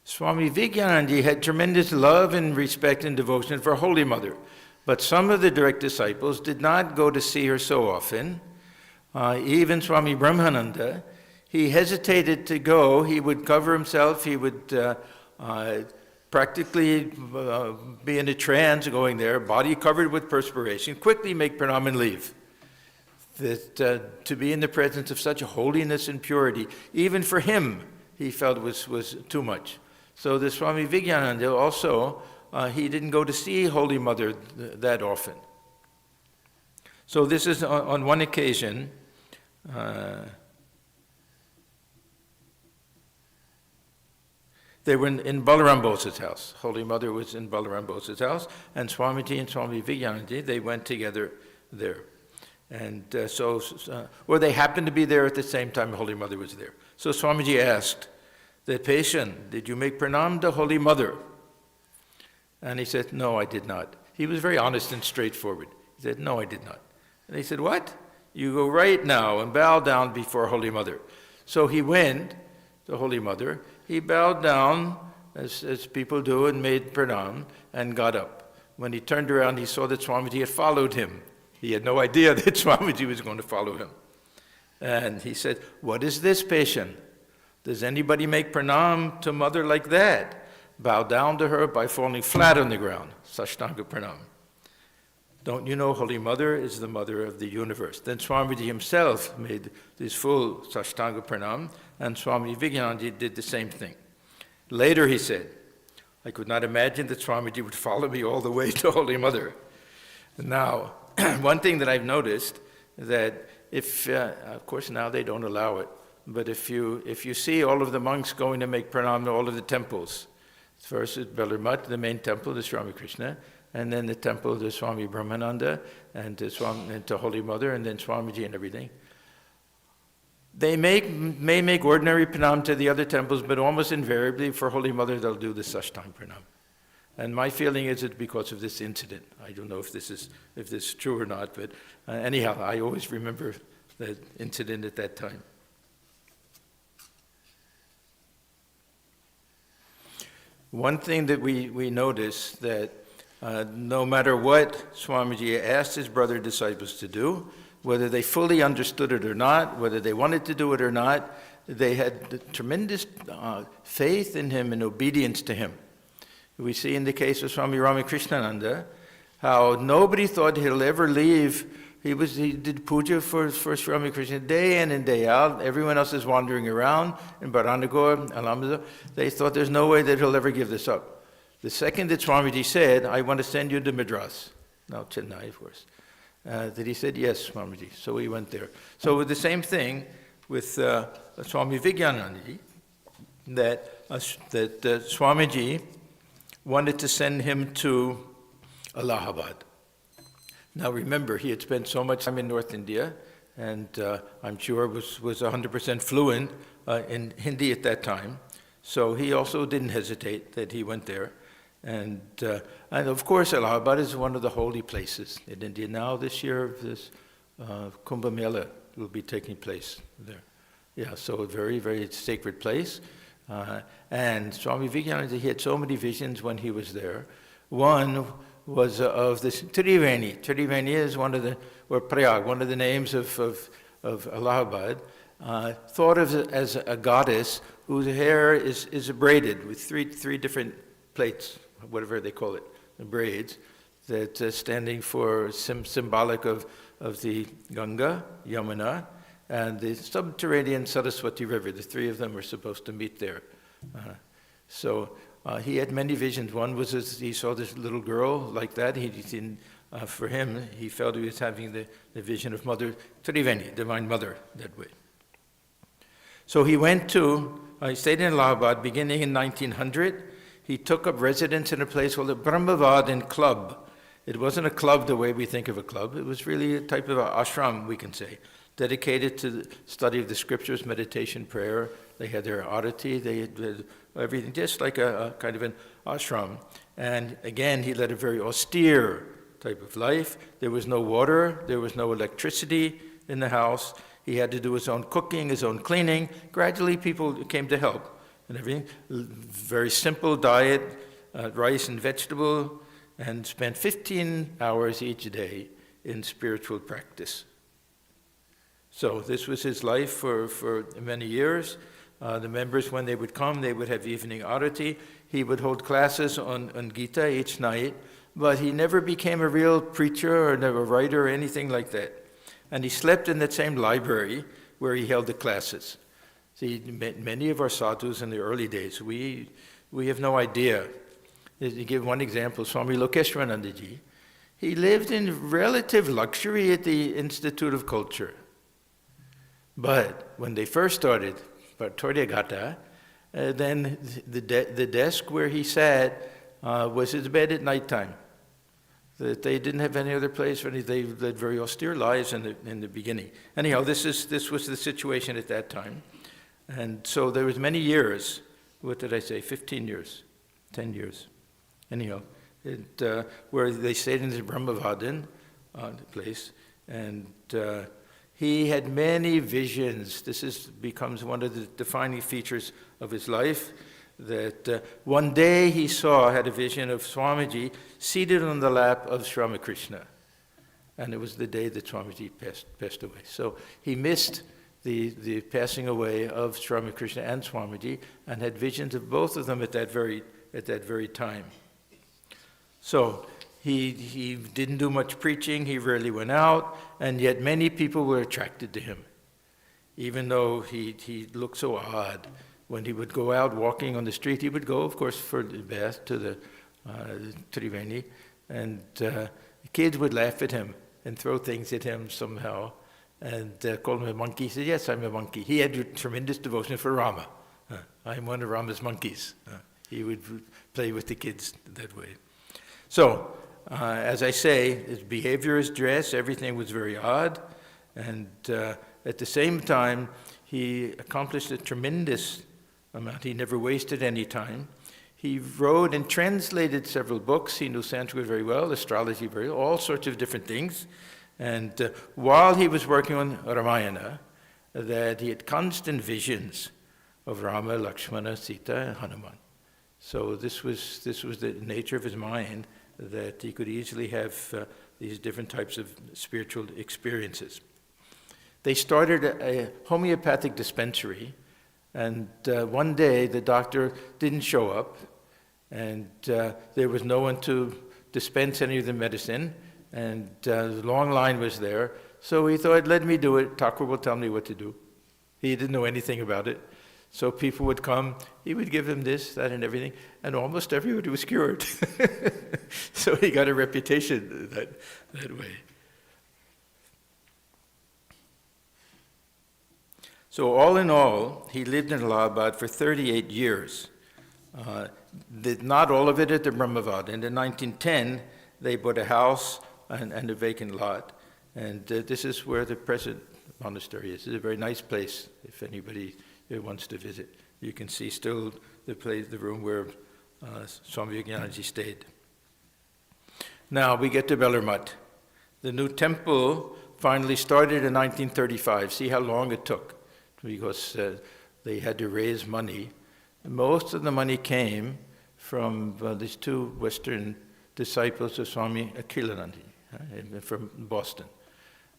Swami Vijnanananda had tremendous love and respect and devotion for Holy Mother, but some of the direct disciples did not go to see her so often. Even Swami Brahmananda, he hesitated to go. He would cover himself, he would practically be in a trance going there, body covered with perspiration, quickly make pranam and leave. That to be in the presence of such holiness and purity, even for him, he felt was too much. So the Swami Vijnanananda also, he didn't go to see Holy Mother that often. So this is on one occasion, they were in Balaram Bosa's house. Holy Mother was in Balaram Bosa's house, and Swamiji and Swami Vijnanananda, they went together there. And or they happened to be there at the same time Holy Mother was there. So Swamiji asked the patient, "Did you make pranam to Holy Mother?" And he said, "No, I did not." He was very honest and straightforward. He said, "No, I did not." And he said, "What? You go right now and bow down before Holy Mother." So he went to Holy Mother. He bowed down, as people do, and made pranam, and got up. When he turned around, he saw that Swamiji had followed him. He had no idea that Swamiji was going to follow him. And he said, "What is this, patient? Does anybody make pranam to Mother like that? Bow down to her by falling flat on the ground, Sashtanga pranam. Don't you know Holy Mother is the mother of the universe?" Then Swamiji himself made this full Sashtanga pranam, and Swami Vijnanananda did the same thing. Later he said, "I could not imagine that Swamiji would follow me all the way to Holy Mother." Now, one thing that I've noticed, that if, of course now they don't allow it, but if you see all of the monks going to make pranam to all of the temples, first is Belur Math, the main temple to Sri Ramakrishna, and then the temple to Swami Brahmananda, and to Holy Mother, and then Swamiji and everything. They may make ordinary pranam to the other temples, but almost invariably for Holy Mother they'll do the Sashtang pranam. And my feeling is it's because of this incident. I don't know if this is true or not, but anyhow, I always remember that incident at that time. One thing that we notice that no matter what Swamiji asked his brother disciples to do, whether they fully understood it or not, whether they wanted to do it or not, they had tremendous faith in him and obedience to him. We see in the case of Swami Ramakrishna, how nobody thought he'll ever leave. He did puja for Sri Ramakrishna day in and day out. Everyone else is wandering around in Baranagore, Alameda. They thought there's no way that he'll ever give this up. The second that Swamiji said, "I want to send you to Madras," now Chennai, of course, that he said, "Yes, Swamiji." So he went there. So with the same thing with Swami Vijnanananda, that Swamiji wanted to send him to Allahabad. Now remember, he had spent so much time in North India, and I'm sure was 100% fluent in Hindi at that time. So he also didn't hesitate that he went there. And of course, Allahabad is one of the holy places in India. Now this year, this Kumbh Mela will be taking place there. Yeah, so a very, very sacred place. And Swami Vijnanananda, he had so many visions when he was there. One was of this Triveni. Triveni is one of the names of Allahabad, thought of as a goddess whose hair is braided with three different plaits, whatever they call it, the braids, that standing for symbolic of the Ganga, Yamuna, and the subterranean Saraswati River. The three of them were supposed to meet there. So he had many visions. One was he saw this little girl like that. For him, he felt he was having the vision of Mother Triveni, Divine Mother, that way. So he he stayed in Allahabad beginning in 1900. He took up residence in a place called the Brahmavadin Club. It wasn't a club the way we think of a club. It was really a type of ashram, we can say, dedicated to the study of the scriptures, meditation, prayer. They had their Arati, they had everything, just like a kind of an ashram. And again, he led a very austere type of life. There was no water, there was no electricity in the house. He had to do his own cooking, his own cleaning. Gradually, people came to help and everything. Very simple diet, rice and vegetable, and spent 15 hours each day in spiritual practice. So this was his life for many years. The members, when they would come, they would have evening arati. He would hold classes on Gita each night, but he never became a real preacher or never a writer or anything like that. And he slept in that same library where he held the classes. See, many of our sadhus in the early days, we we have no idea. To give one example, Swami Lokeshwaranandaji, he lived in relative luxury at the Institute of Culture. But when they first started, Toryagata, then the desk where he sat was his bed at nighttime. That they didn't have any other place. They led very austere lives in the beginning. Anyhow, this was the situation at that time. And so there was many years, what did I say, 15 years, 10 years. Anyhow, where they stayed in the Brahmavadan place, and he had many visions. This becomes one of the defining features of his life, that one day he had a vision of Swamiji seated on the lap of Sri Ramakrishna. And it was the day that Swamiji passed away. So he missed the passing away of Sri Ramakrishna and Swamiji, and had visions of both of them at that very time. So he didn't do much preaching, he rarely went out, and yet many people were attracted to him. Even though he looked so odd. When he would go out walking on the street, he would go, of course, for the bath to the Triveni, and the kids would laugh at him and throw things at him somehow, and call him a monkey. He said, yes, I'm a monkey. He had tremendous devotion for Rama. I'm one of Rama's monkeys. He would play with the kids that way. So, as I say, his behavior, his dress, everything was very odd, and at the same time, he accomplished a tremendous amount. He never wasted any time. He wrote and translated several books. He knew Sanskrit very well, astrology very well, all sorts of different things. And while he was working on Ramayana, that he had constant visions of Rama, Lakshmana, Sita, and Hanuman. So this was the nature of his mind, that he could easily have these different types of spiritual experiences. They started a homeopathic dispensary, and one day the doctor didn't show up, and there was no one to dispense any of the medicine, and the long line was there. So he thought, let me do it. Thakur will tell me what to do. He didn't know anything about it. So people would come, he would give them this, that, and everything, and almost everybody was cured. So he got a reputation that way. So all in all, he lived in Allahabad for 38 years. Not all of it at the Brahmavad. And in 1910, they bought a house and a vacant lot. And this is where the present monastery is. It's a very nice place if anybody wants to visit. You can see still the room where Swami Vijnanananda stayed. Now we get to Belur Math. The new temple finally started in 1935. See how long it took. Because they had to raise money. Most of the money came from these two Western disciples of Swami Akhilananda from Boston.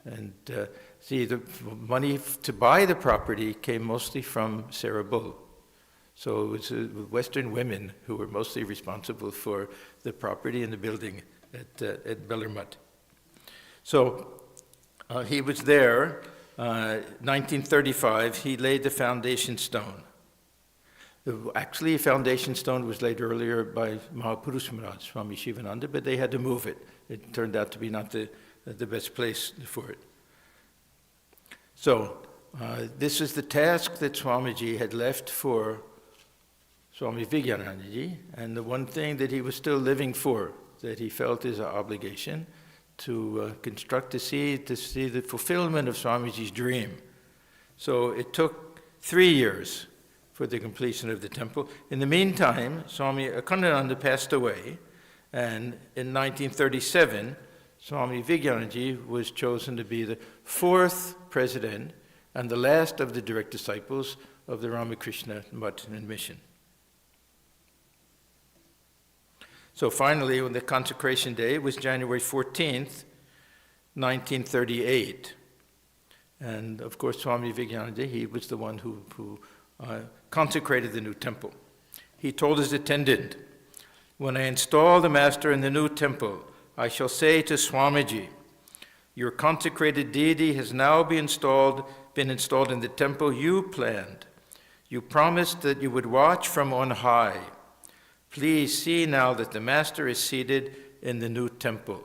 And the money to buy the property came mostly from Sarah Bull. So it was Western women who were mostly responsible for the property and the building at Belur Math. So he was there. 1935, he laid the foundation stone. Actually, a foundation stone was laid earlier by Mahapurush Maharaj, Swami Shivananda, but they had to move it. It turned out to be not the best place for it. So, this is the task that Swamiji had left for Swami Vijnanananda, and the one thing that he was still living for, that he felt is an obligation, to to see the fulfillment of Swamiji's dream. So it took 3 years for the completion of the temple. In the meantime, Swami Atmajnananda passed away, and in 1937, Swami Vijnanananda was chosen to be the 4th president and the last of the direct disciples of the Ramakrishna Math and Mission. So finally, when the consecration day was January 14th, 1938. And of course, Swami Vijnanananda, he was the one who consecrated the new temple. He told his attendant, "When I install the master in the new temple, I shall say to Swamiji, your consecrated deity has now been installed in the temple you planned. You promised that you would watch from on high. Please see now that the Master is seated in the new temple.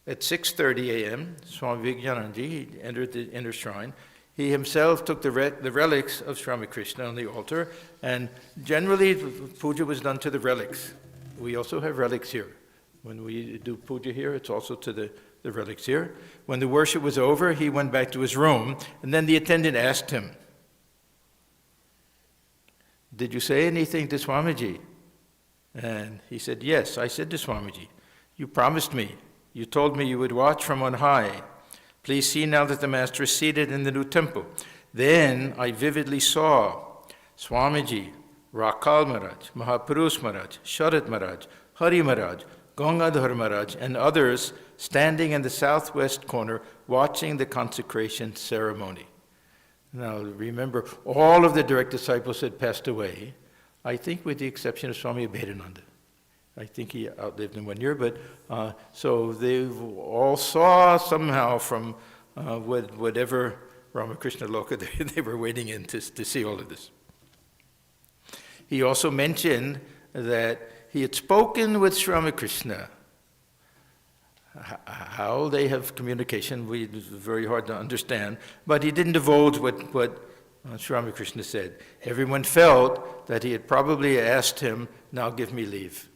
At 6:30 a.m., Swami Vijnanananda, he entered the inner shrine. He himself took the relics of Sri Ramakrishna on the altar, and generally puja was done to the relics. We also have relics here. When we do puja here, it's also to the relics here. When the worship was over, he went back to his room, and then the attendant asked him, "Did you say anything to Swamiji?" And he said, "Yes, I said to Swamiji, you promised me. You told me you would watch from on high. Please see now that the Master is seated in the new temple." Then I vividly saw Swamiji, Rakal Maharaj, Mahapurush Maharaj, Sharat Maharaj, Hari Maharaj, Gangadhar Maharaj, and others standing in the southwest corner watching the consecration ceremony. Now remember, all of the direct disciples had passed away, I think with the exception of Swami Vedanta. I think he outlived in 1 year, but so they all saw somehow from whatever Ramakrishna Loka they were waiting in to see all of this. He also mentioned that he had spoken with Sri Ramakrishna. How they have communication, it's very hard to understand, but he didn't divulge what Sri Ramakrishna said. Everyone felt that he had probably asked him, "Now give me leave.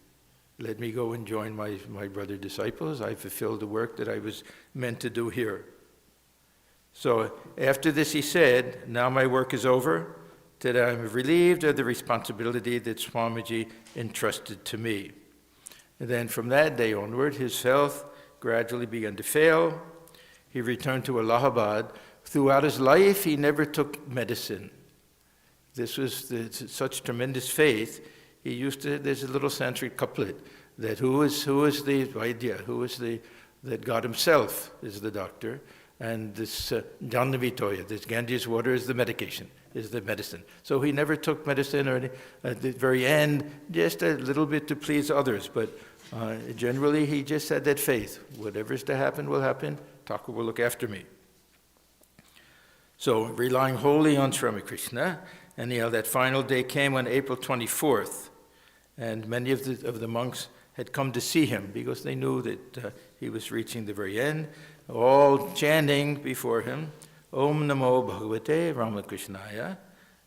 Let me go and join my brother disciples. I fulfilled the work that I was meant to do here." So after this he said, "Now my work is over, that I am relieved of the responsibility that Swamiji entrusted to me." And then from that day onward, his health gradually began to fail. He returned to Allahabad. Throughout his life, he never took medicine. This was such tremendous faith. He used to, there's a little Sanskrit couplet that who is the Vaidya, that God himself is the doctor, and this Jannavitoya, this Ganges water is the medication, is the medicine. So he never took medicine or any, at the very end, just a little bit to please others, but generally he just had that faith. Whatever's to happen will happen, Thakur will look after me. So relying wholly on Sri Ramakrishna, and that final day came on April 24th, and many of the monks had come to see him because they knew that he was reaching the very end, all chanting before him, Om Namo Bhagavate Ramakrishnaya.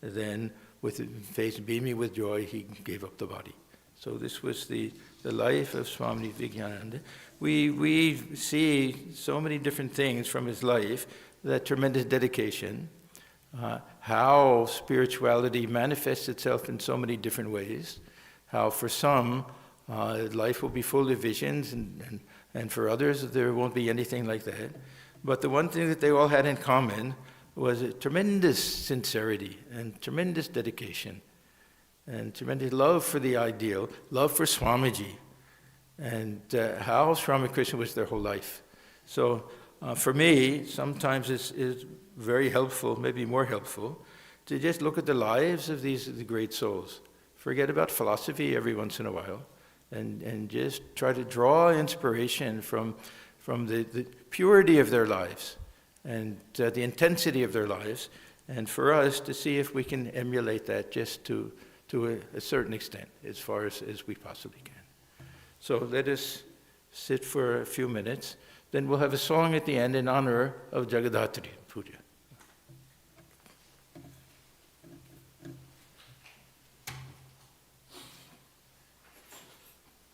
Then, with his face beaming with joy, he gave up the body. So this was the life of Swami Vijnanananda. We see so many different things from his life, that tremendous dedication, how spirituality manifests itself in so many different ways, how for some life will be full of visions, and for others there won't be anything like that. But the one thing that they all had in common was a tremendous sincerity and tremendous dedication and tremendous love for the ideal, love for Swamiji, and how Sri Ramakrishna was their whole life. So for me, sometimes it's very helpful, maybe more helpful, to just look at the lives of the great souls. Forget about philosophy every once in a while, and just try to draw inspiration from the purity of their lives and the intensity of their lives, and for us to see if we can emulate that just to a certain extent, as far as we possibly can. So let us sit for a few minutes. Then we'll have a song at the end in honor of Jagadhatri Puja.